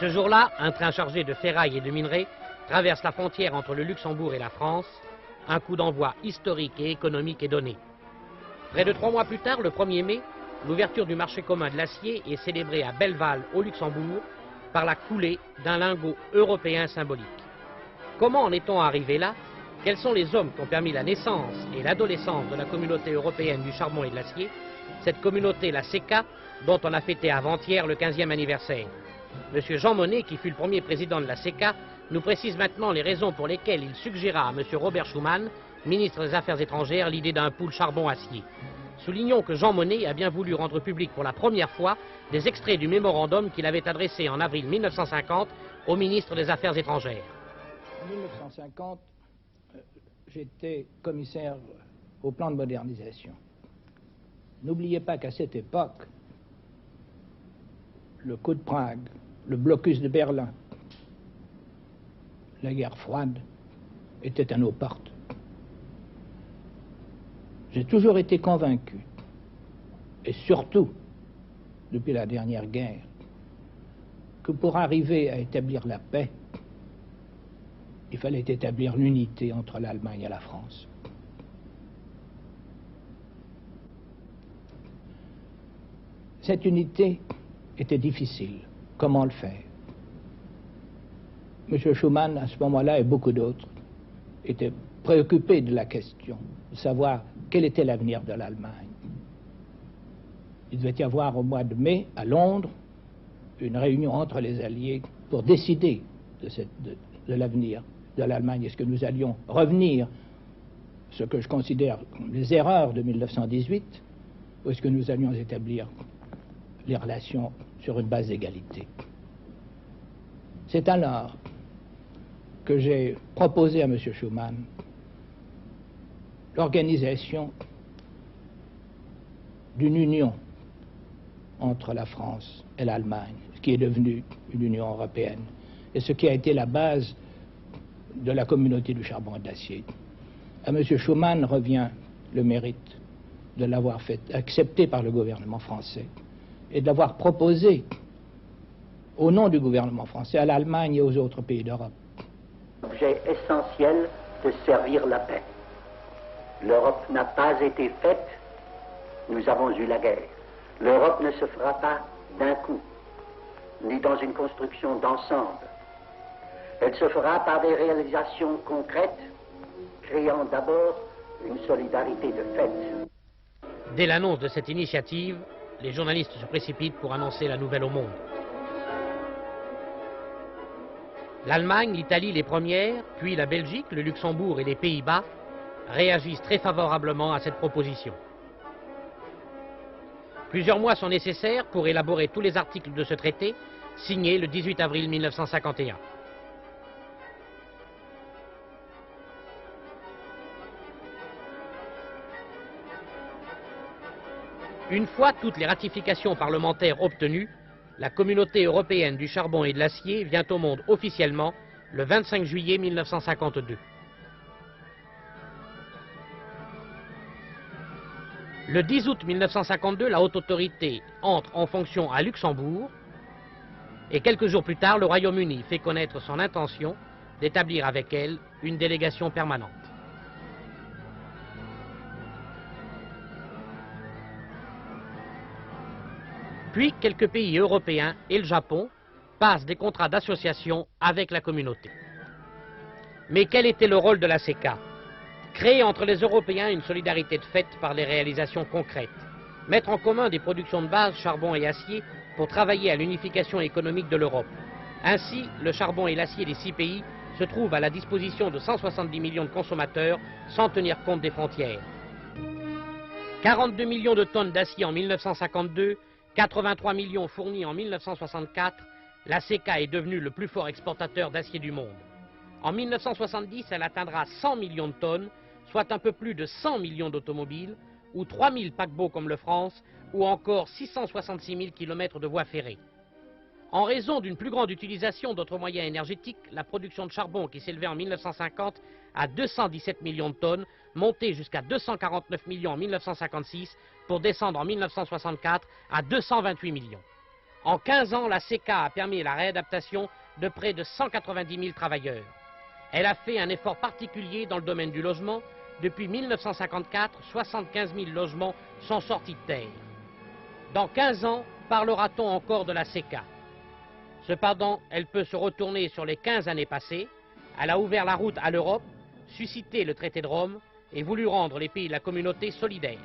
Ce jour-là, un train chargé de ferraille et de minerais traverse la frontière entre le Luxembourg et la France. Un coup d'envoi historique et économique est donné. Près de 3 mois plus tard, le 1er mai, l'ouverture du marché commun de l'acier est célébrée à Belleval, au Luxembourg, par la coulée d'un lingot européen symbolique. Comment en est-on arrivé là? Quels sont les hommes qui ont permis la naissance et l'adolescence de la communauté européenne du charbon et de l'acier? Cette communauté, la CECA, dont on a fêté avant-hier le 15e anniversaire. Monsieur Jean Monnet, qui fut le premier président de la CECA, nous précise maintenant les raisons pour lesquelles il suggéra à monsieur Robert Schuman, ministre des Affaires étrangères, l'idée d'un pool charbon-acier. Soulignons que Jean Monnet a bien voulu rendre public pour la première fois des extraits du mémorandum qu'il avait adressé en avril 1950 au ministre des Affaires étrangères. En 1950, j'étais commissaire au plan de modernisation. N'oubliez pas qu'à cette époque, le coup de Prague, le blocus de Berlin, la guerre froide étaient à nos portes. J'ai toujours été convaincu, et surtout depuis la dernière guerre, que pour arriver à établir la paix, il fallait établir l'unité entre l'Allemagne et la France. Cette unité était difficile. Comment le faire? M. Schuman, à ce moment-là, et beaucoup d'autres, étaient préoccupés de la question, de savoir quel était l'avenir de l'Allemagne. Il devait y avoir au mois de mai, à Londres, une réunion entre les Alliés pour décider de l'avenir de l'Allemagne. Est-ce que nous allions revenir, ce que je considère comme les erreurs de 1918, ou est-ce que nous allions établir les relations sur une base d'égalité? C'est alors que j'ai proposé à M. Schuman l'organisation d'une union entre la France et l'Allemagne, ce qui est devenu une Union européenne, et ce qui a été la base de la communauté du charbon et de l'acier. À M. Schuman revient le mérite de l'avoir fait accepter par le gouvernement français et de l'avoir proposé au nom du gouvernement français à l'Allemagne et aux autres pays d'Europe. L'objet essentiel de servir la paix. L'Europe n'a pas été faite, nous avons eu la guerre. L'Europe ne se fera pas d'un coup, ni dans une construction d'ensemble. Elle se fera par des réalisations concrètes, créant d'abord une solidarité de fait. Dès l'annonce de cette initiative, les journalistes se précipitent pour annoncer la nouvelle au monde. L'Allemagne, l'Italie les premières, puis la Belgique, le Luxembourg et les Pays-Bas réagissent très favorablement à cette proposition. Plusieurs mois sont nécessaires pour élaborer tous les articles de ce traité, signé le 18 avril 1951. Une fois toutes les ratifications parlementaires obtenues, la communauté européenne du charbon et de l'acier vient au monde officiellement le 25 juillet 1952. Le 10 août 1952, la haute autorité entre en fonction à Luxembourg et quelques jours plus tard, le Royaume-Uni fait connaître son intention d'établir avec elle une délégation permanente. Puis, quelques pays européens et le Japon passent des contrats d'association avec la communauté. Mais quel était le rôle de la CECA? Créer entre les Européens une solidarité de fait par les réalisations concrètes. Mettre en commun des productions de base, charbon et acier, pour travailler à l'unification économique de l'Europe. Ainsi, le charbon et l'acier des 6 pays se trouvent à la disposition de 170 millions de consommateurs sans tenir compte des frontières. 42 millions de tonnes d'acier en 1952, 83 millions fournis en 1964, la CECA est devenue le plus fort exportateur d'acier du monde. En 1970, elle atteindra 100 millions de tonnes, soit un peu plus de 100 millions d'automobiles, ou 3000 paquebots comme le France, ou encore 666 000 km de voies ferrées. En raison d'une plus grande utilisation d'autres moyens énergétiques, la production de charbon qui s'élevait en 1950 à 217 millions de tonnes, montait jusqu'à 249 millions en 1956, pour descendre en 1964 à 228 millions. En 15 ans, la CECA a permis la réadaptation de près de 190 000 travailleurs. Elle a fait un effort particulier dans le domaine du logement. Depuis 1954, 75 000 logements sont sortis de terre. Dans 15 ans, parlera-t-on encore de la CECA? Cependant, elle peut se retourner sur les 15 années passées. Elle a ouvert la route à l'Europe, suscité le traité de Rome et voulu rendre les pays de la communauté solidaires.